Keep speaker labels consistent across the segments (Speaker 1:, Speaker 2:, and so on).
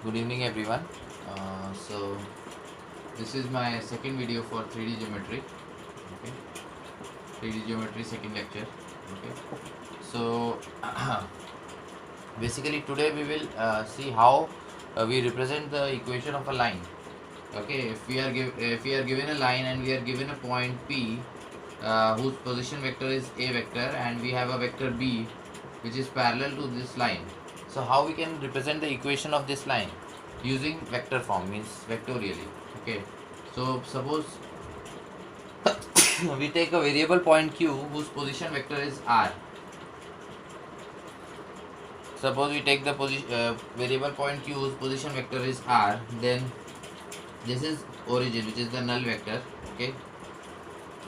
Speaker 1: Good evening everyone. So this is my second video for 3D geometry. Okay, 3D geometry second lecture. Okay, so basically today we will see how we represent the equation of a line. Okay, if we are given a line and we are given a point P whose position vector is a vector and we have a vector B which is parallel to this line. So how we can represent the equation of this line using vector form, means vectorially. Okay, so suppose we take a variable point Q whose position vector is R. Suppose we take the variable point Q whose position vector is R, then this is origin, which is the null vector. Okay,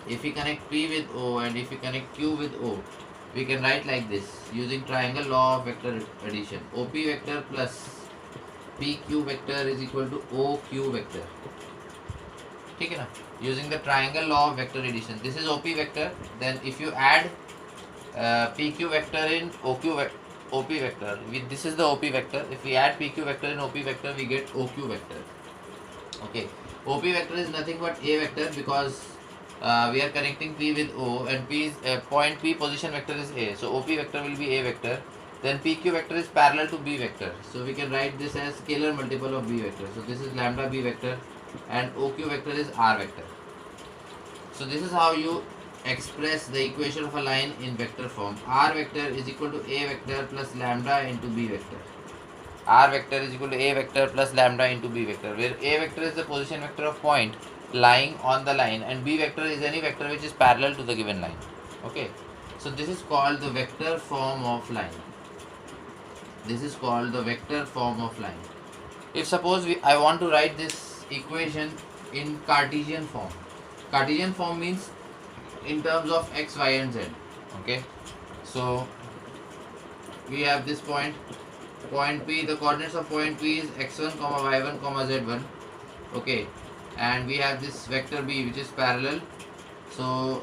Speaker 1: if we connect P with O and if we connect Q with O, we can write like this using triangle law of vector addition. OP vector plus PQ vector is equal to OQ vector. ठीक है ना, using the triangle law of vector addition. This is OP vector, then if you add PQ vector in OP vector, this is the OP vector. If we add PQ vector in OP vector, we get OQ vector. Okay, OP vector is nothing but A vector because we are connecting P with O and P is point P position vector is A. So OP vector will be A vector. Then PQ vector is parallel to B vector. So we can write this as scalar multiple of B vector. So this is lambda B vector and OQ vector is R vector. So this is how you express the equation of a line in vector form. R vector is equal to A vector plus lambda into B vector. R vector is equal to A vector plus lambda into B vector, where A vector is the position vector of point lying on the line and B vector is any vector which is parallel to the given line. Okay, so this is called the vector form of line. This is called the vector form of line. If suppose I want to write this equation in Cartesian form. Cartesian form means in terms of x, y and z. Okay, so we have this point P. The coordinates of point P is x1, y1, z1. Okay, and we have this vector B which is parallel. So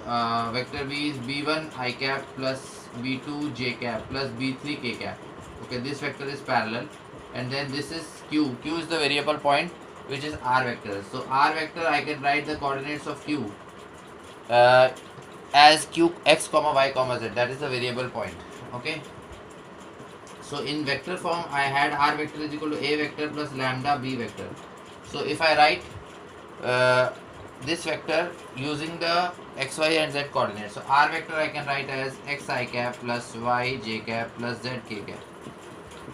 Speaker 1: vector B is b1 I cap plus b2 j cap plus b3 k cap. Okay, this vector is parallel, and then this is Q. Q is the variable point which is R vector. So R vector, I can write the coordinates of Q as Q x, y, z. That is the variable point. Okay, so in vector form I had R vector is equal to A vector plus lambda B vector. So if I write this vector using the x, y and z coordinates, so R vector I can write as x I cap plus y j cap plus z k cap.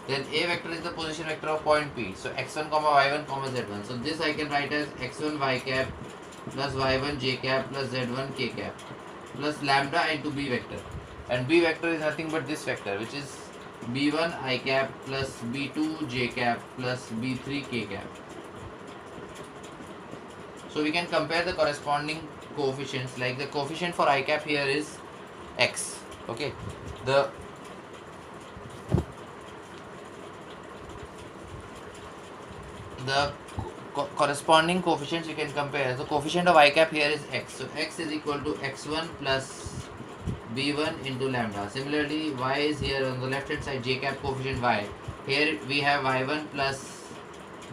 Speaker 1: Then A vector is the position vector of point P, so x1, y1, z1. So this I can write as x1 y cap plus y1 j cap plus z1 k cap plus lambda into B vector, and B vector is nothing but this vector which is b1 I cap plus b2 j cap plus b3 k cap. So we can compare the corresponding coefficients, like the coefficient for I cap here is x. Okay, the corresponding coefficients we can compare. The coefficient of I cap here is x. So x is equal to x1 plus b1 into lambda. Similarly, y is here on the left hand side, j cap coefficient y. Here we have y1 plus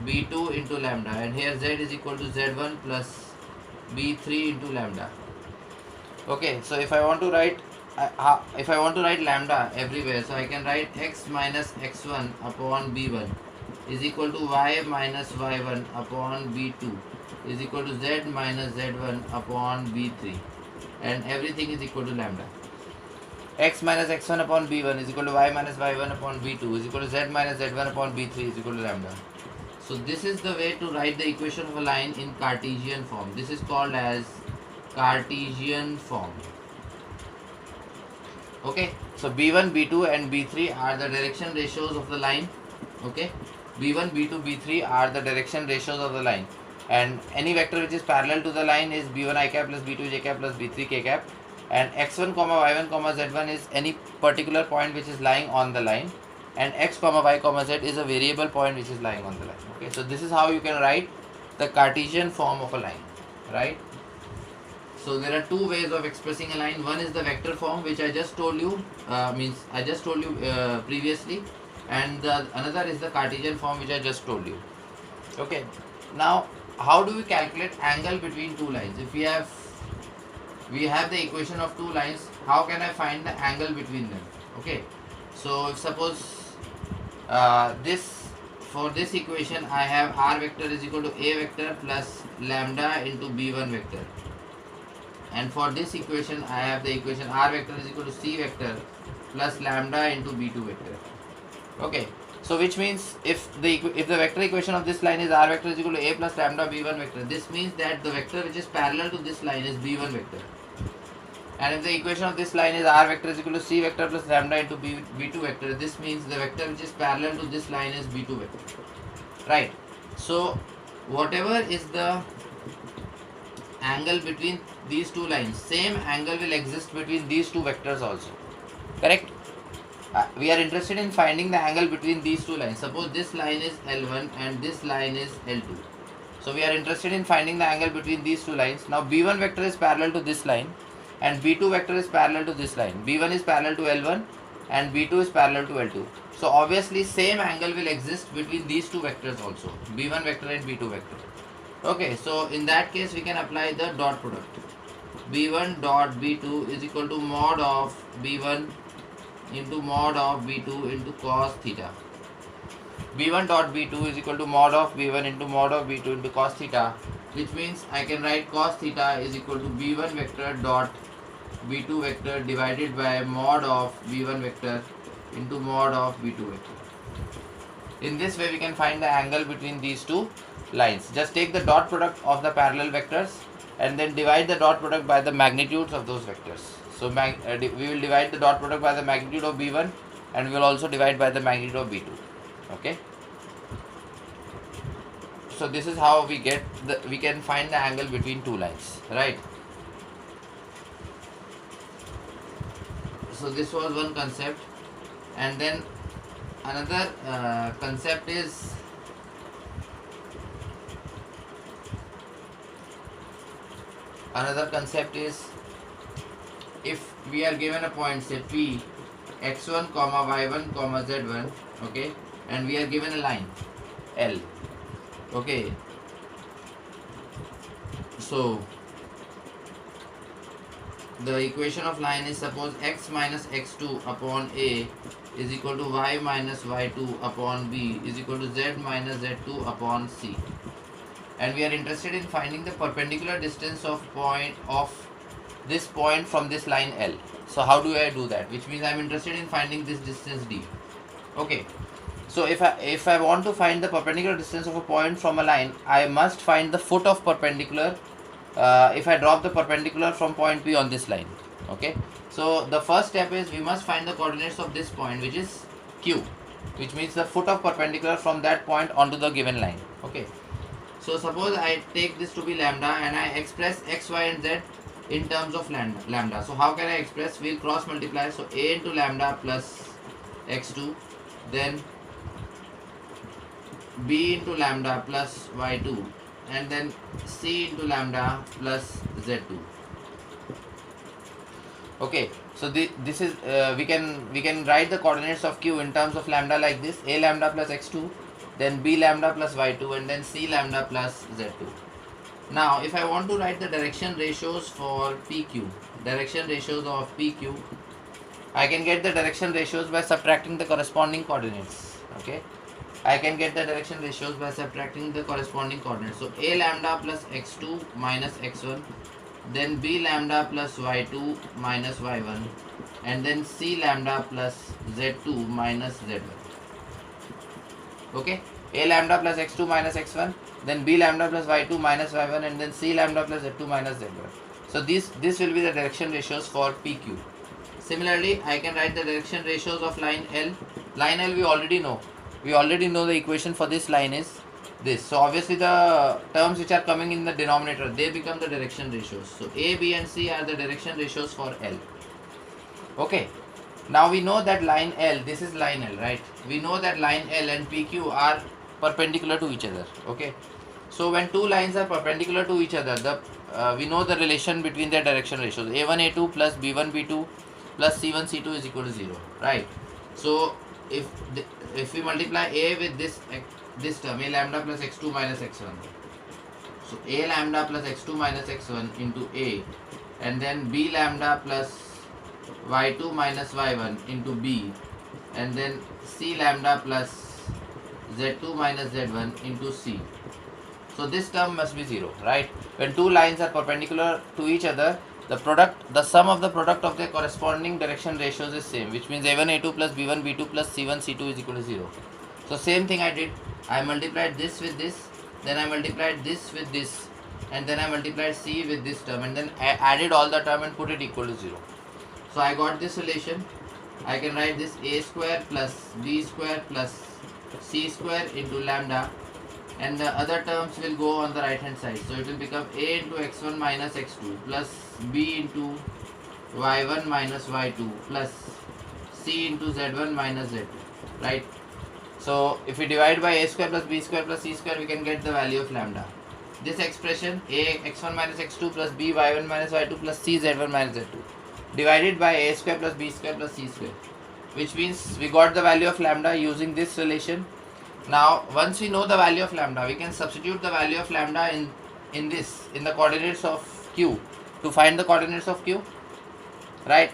Speaker 1: b2 into lambda, and here z is equal to z1 plus b3 into lambda. Okay, so if I want to write lambda everywhere, so I can write x minus x1 upon b1 is equal to y minus y1 upon b2 is equal to z minus z1 upon b3, and everything is equal to lambda. X minus x1 upon b1 is equal to y minus y1 upon b2 is equal to z minus z1 upon b3 is equal to lambda. So this is the way to write the equation of a line in Cartesian form. This is called as Cartesian form. Okay, so b1, b2 and b3 are the direction ratios of the line. Okay, b1, b2, b3 are the direction ratios of the line, and any vector which is parallel to the line is b1 I cap plus b2 j cap plus b3 k cap, and x1, y1, z1 is any particular point which is lying on the line, and x, y, z is a variable point which is lying on the line. Okay, so this is how you can write the Cartesian form of a line, right? So there are two ways of expressing a line. One is the vector form, which I just told you, previously, and the another is the Cartesian form which I just told you. Okay, now how do we calculate angle between two lines? If we have the equation of two lines, how can I find the angle between them? Okay, so if suppose this, for this equation I have r vector is equal to a vector plus lambda into b1 vector, and for this equation I have the equation r vector is equal to c vector plus lambda into b2 vector. Okay, so which means if the vector equation of this line is r vector is equal to a plus lambda b1 vector, this means that the vector which is parallel to this line is b1 vector. And if the equation of this line is r vector is equal to c vector plus lambda into b2 vector, this means the vector which is parallel to this line is b2 vector, right? So whatever is the angle between these two lines, same angle will exist between these two vectors also, correct? We are interested in finding the angle between these two lines. Suppose this line is L1 and this line is L2. So we are interested in finding the angle between these two lines. Now B1 vector is parallel to this line and B2 vector is parallel to this line. B1 is parallel to L1 and B2 is parallel to L2. So obviously same angle will exist between these two vectors also, B1 vector and B2 vector. Okay, so in that case we can apply the dot product. B1 dot B2 is equal to mod of B1 into mod of B2 into cos theta. B1 dot B2 is equal to mod of B1 into mod of B2 into cos theta, which means I can write cos theta is equal to B1 vector dot B2 vector divided by mod of B1 vector into mod of B2 vector. In this way we can find the angle between these two lines. Just take the dot product of the parallel vectors and then divide the dot product by the magnitudes of those vectors. So we will divide the dot product by the magnitude of B1 and we will also divide by the magnitude of B2. Okay. So this is how we can find the angle between two lines, right? So this was one concept, and then another concept is if we are given a point, say P x1 comma y1 comma z1, okay, and we are given a line L, okay, so the equation of line is, suppose x minus x2 upon a is equal to y minus y2 upon b is equal to z minus z2 upon c, and we are interested in finding the perpendicular distance of this point from this line L. So how do I do that? Which means I am interested in finding this distance d. Okay, so if I want to find the perpendicular distance of a point from a line, I must find the foot of perpendicular if I drop the perpendicular from point P on this line. Okay, so the first step is we must find the coordinates of this point, which is Q, which means the foot of perpendicular from that point onto the given line. Okay, so suppose I take this to be lambda and I express x, y and z in terms of lambda. So how can I express? We'll cross multiply. So a into lambda plus x2, then b into lambda plus y2, and then c into lambda plus z2. Okay, so this is we can write the coordinates of Q in terms of lambda like this: a lambda plus x2, then b lambda plus y2, and then c lambda plus z2. Now if I want to write the direction ratios for PQ, direction ratios of PQ, I can get the direction ratios by subtracting the corresponding coordinates. Okay, I can get the direction ratios by subtracting the corresponding coordinates. So a lambda plus x2 minus x1, then b lambda plus y2 minus y1, and then c lambda plus z2 minus z1. Okay, a lambda plus x2 minus x1, then b lambda plus y2 minus y1, and then c lambda plus z2 minus z1. So this will be the direction ratios for PQ. Similarly, I can write the direction ratios of line L. Line L we already know. We already know the equation for this line is this. So obviously the terms which are coming in the denominator, they become the direction ratios. So A, B and C are the direction ratios for L. Okay. Now we know that line L, this is line L, right? We know that line L and PQ are perpendicular to each other. Okay. So when two lines are perpendicular to each other, we know the relation between their direction ratios. A1, A2 plus B1, B2 plus C1, C2 is equal to 0, right? So if if we multiply a with this term, a lambda plus x2 minus x1, so a lambda plus x2 minus x1 into a, and then b lambda plus y2 minus y1 into b, and then c lambda plus z2 minus z1 into c. So this term must be 0, right? When two lines are perpendicular to each other, the sum of the product of their corresponding direction ratios is same, which means a1 a2 plus b1 b2 plus c1 c2 is equal to 0. So same thing I did. I multiplied this with this, then I multiplied this with this, and then I multiplied c with this term, and then I added all the term and put it equal to 0. So I got this relation. I can write this a square plus b square plus c square into lambda, and the other terms will go on the right hand side. So it will become a into x1 minus x2 plus b into y1 minus y2 plus c into z1 minus z2, right? So if we divide by a square plus b square plus c square, we can get the value of lambda. This expression a x1 minus x2 plus b y1 minus y2 plus c z1 minus z2 divided by a square plus b square plus c square, which means we got the value of lambda using this relation. Now once we know the value of lambda, we can substitute the value of lambda in the coordinates of q to find the coordinates of q, right?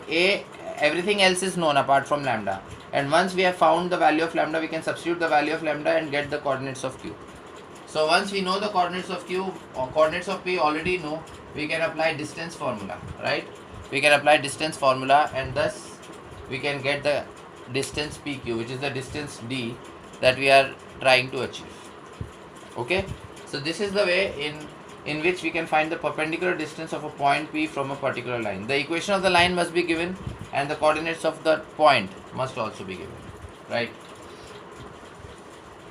Speaker 1: Everything else is known apart from lambda, and once we have found the value of lambda, we can substitute the value of lambda and get the coordinates of q. So once we know the coordinates of q or coordinates of p already know, we can apply distance formula, right? We can apply distance formula, and thus we can get the distance pq, which is the distance d that we are trying to achieve. Okay, so this is the way in which we can find the perpendicular distance of a point P from a particular line. The equation of the line must be given, and the coordinates of the point must also be given, right?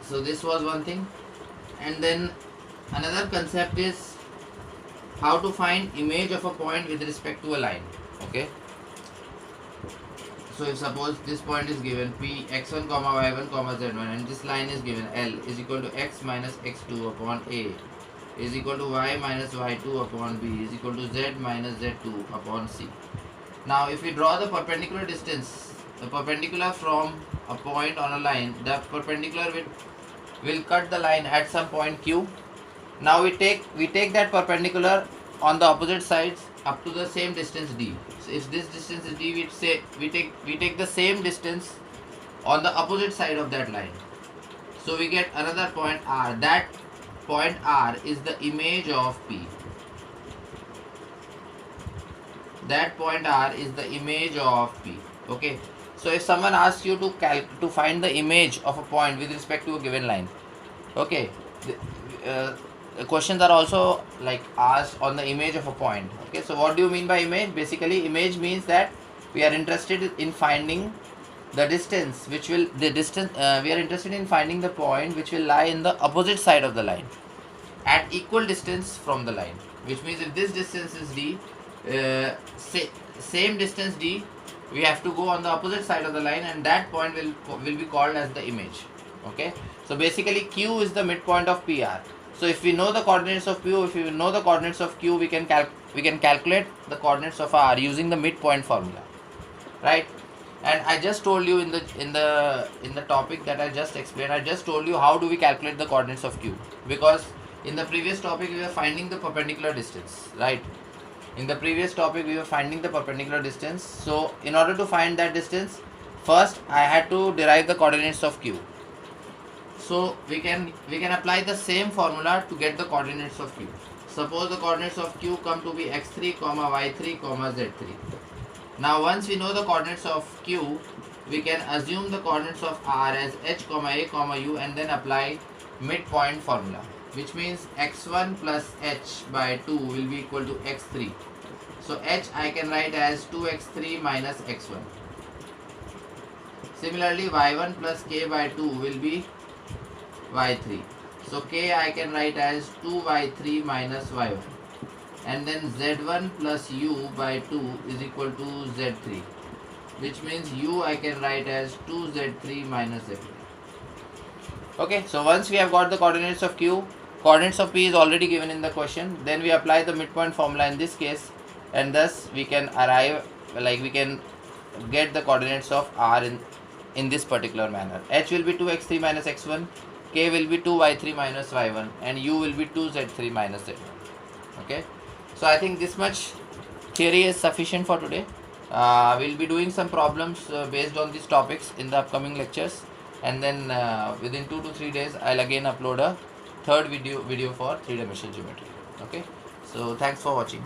Speaker 1: So this was one thing. And then another concept is how to find image of a point with respect to a line. Okay, so if suppose this point is given p x1 comma y1 comma z1, and this line is given L is equal to x minus x2 upon a is equal to y minus y2 upon b is equal to z minus z2 upon c. Now if we draw the perpendicular distance, the perpendicular from a point on a line, the perpendicular will cut the line at some point q. Now we take that perpendicular on the opposite sides up to the same distance d. So if this distance is d, we take the same distance on the opposite side of that line. So we get another point r. That point r is the image of p. That point r is the image of p. Okay. So if someone asks you to find the image of a point with respect to a given line, okay, questions are also like asked on the image of a point. Okay, so what do you mean by image? Basically, image means that we are interested in finding the distance we are interested in finding the point which will lie in the opposite side of the line at equal distance from the line, which means if this distance is d, same distance d, we have to go on the opposite side of the line, and that point will be called as the image. Okay, so basically q is the midpoint of PR. So if we know the coordinates of q, if we know the coordinates of q, we can calculate the coordinates of r using the midpoint formula, right? And I just told you in the topic that I just explained, I just told you how do we calculate the coordinates of q, because in the previous topic we were finding the perpendicular distance, right? In the previous topic we were finding the perpendicular distance. So in order to find that distance, first I had to derive the coordinates of q. So we can apply the same formula to get the coordinates of q. Suppose the coordinates of q come to be x3 comma y3 comma z3. Now once we know the coordinates of q, we can assume the coordinates of r as h comma a comma u, and then apply midpoint formula, which means x1 plus h by 2 will be equal to x3. So h I can write as 2x3 minus x1. Similarly, y1 plus k by 2 will be y3. So k I can write as 2y3 minus y1. And then z1 plus u by 2 is equal to z3, which means u I can write as 2z3 minus z3. Okay, so once we have got the coordinates of q, coordinates of p is already given in the question, then we apply the midpoint formula in this case, and thus we can arrive, like we can get the coordinates of r in this particular manner. H will be 2x3 minus x1, k will be 2y3 minus y1, and u will be 2z3 minus z1. Okay, so I think this much theory is sufficient for today. We'll be doing some problems based on these topics in the upcoming lectures, and then within 2 to 3 days I'll again upload a third video for three-dimensional geometry. Okay, so thanks for watching.